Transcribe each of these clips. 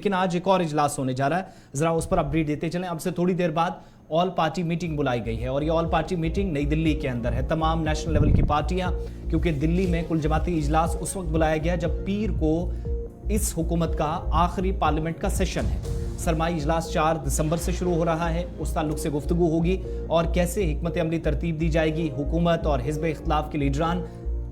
लेकिन आज एक और इजलास होने जा रहा है, जरा उस पर अपडेट देते चलें। अब से थोड़ी देर बाद ऑल पार्टी मीटिंग बुलाई गई है और ये ऑल पार्टी मीटिंग नई दिल्ली के अंदर है। तमाम नेशनल लेवल की पार्टियां, क्योंकि दिल्ली में कुल जमाती इजलास उस वक्त बुलाया गया जब पीर को इस हुकूमत का आखिरी पार्लियामेंट का सेशन है। सरमाई इजलास 4 दिसंबर से शुरू हो रहा है। उस ताल्लुक से गुफ्तगू होगी और कैसे हिकमत अमली तरतीब दी जाएगी। हुकूमत और हिज़्ब इख्तिलाफ के लीडरान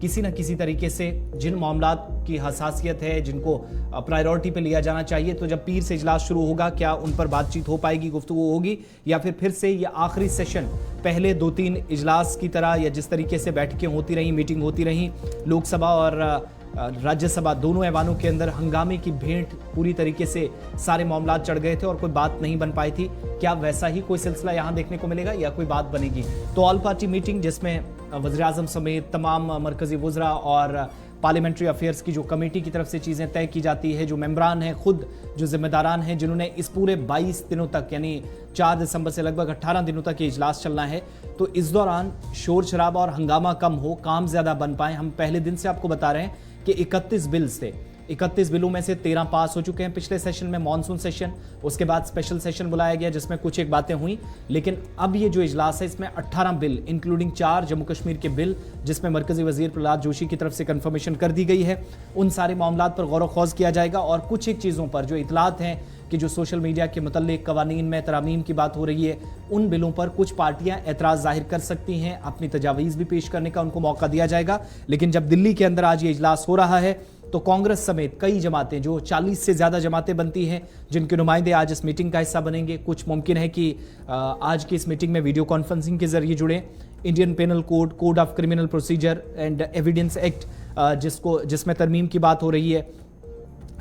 किसी न किसी तरीके से जिन मामलात की हसासियत है, जिनको प्रायोरिटी पे लिया जाना चाहिए, तो जब पीर से इजलास शुरू होगा क्या उन पर बातचीत हो पाएगी, गुफ्तगू होगी, या फिर से ये आखिरी सेशन पहले 2-3 इजलास की तरह या जिस तरीके से बैठकें होती रहीं, मीटिंग होती रहीं, लोकसभा और राज्यसभा दोनों ऐवानों के अंदर हंगामे की भेंट पूरी तरीके से सारे मामलात चढ़ गए थे और कोई बात नहीं बन पाई थी। क्या वैसा ही कोई सिलसिला यहाँ देखने को मिलेगा या कोई बात बनेगी? तो ऑल पार्टी मीटिंग जिसमें वज़ीर-ए-आज़म समेत तमाम मरकज़ी वज़रा और पार्लियामेंट्री अफेयर्स की जो कमेटी की तरफ से चीज़ें तय की जाती है, जो मेंबरान हैं, खुद जो जिम्मेदारान हैं, जिन्होंने इस पूरे 22 दिनों तक यानी 4 दिसंबर से लगभग 18 दिनों तक ये इजलास चलना है, तो इस दौरान शोर शराबा और हंगामा कम हो, काम ज़्यादा बन पाए। हम पहले दिन से आपको बता रहे हैं कि 31 बिल्स थे, 31 बिलों में से 13 पास हो चुके हैं पिछले सेशन में, मॉनसून सेशन। उसके बाद स्पेशल सेशन बुलाया गया जिसमें कुछ एक बातें हुई, लेकिन अब ये जो इजलास है इसमें 18 बिल इंक्लूडिंग 4 जम्मू कश्मीर के बिल जिसमें मरकजी वजीर प्रहलाद जोशी की तरफ से कंफर्मेशन कर दी गई है, उन सारे मामलात पर गौर व खौज किया जाएगा। और कुछ एक चीज़ों पर जो इतलात हैं कि जो सोशल मीडिया के मुतल्लिक कवानीन में तरामीम की बात हो रही है, उन बिलों पर कुछ पार्टियां एतराज़ जाहिर कर सकती हैं, अपनी तजावीज़ भी पेश करने का उनको मौका दिया जाएगा। लेकिन जब दिल्ली के अंदर आज ये इजलास हो रहा है तो कांग्रेस समेत कई जमातें, जो 40 से ज़्यादा जमातें बनती हैं, जिनके नुमाइंदे आज इस मीटिंग का हिस्सा बनेंगे। कुछ मुमकिन है कि आज की इस मीटिंग में वीडियो कॉन्फ्रेंसिंग के जरिए जुड़ें। Indian Penal Code, Code of Criminal Procedure and Evidence Act जिसमें तरमीम की बात हो रही है।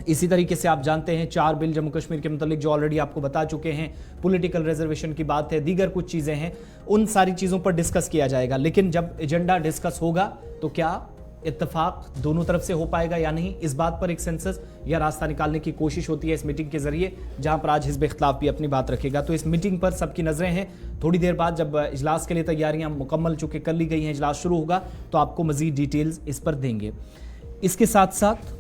इसी तरीके से आप जानते हैं 4 बिल जम्मू कश्मीर के मुतालिक जो ऑलरेडी आपको बता चुके हैं, पॉलिटिकल रिजर्वेशन की बात है, दीगर कुछ चीज़ें हैं, उन सारी चीज़ों पर डिस्कस किया जाएगा। लेकिन जब एजेंडा डिस्कस होगा तो क्या इत्तेफाक दोनों तरफ से हो पाएगा या नहीं, इस बात पर एक सेंसस या रास्ता निकालने की कोशिश होती है इस मीटिंग के जरिए, जहां पर आज हिज़्ब इख्तिलाफ भी अपनी बात रखेगा। तो इस मीटिंग पर सबकी नजरें हैं। थोड़ी देर बाद जब इजलास के लिए तैयारियां मुकम्मल चुके कर ली गई हैं, इजलास शुरू होगा तो आपको मजीद डिटेल्स इस पर देंगे। इसके साथ साथ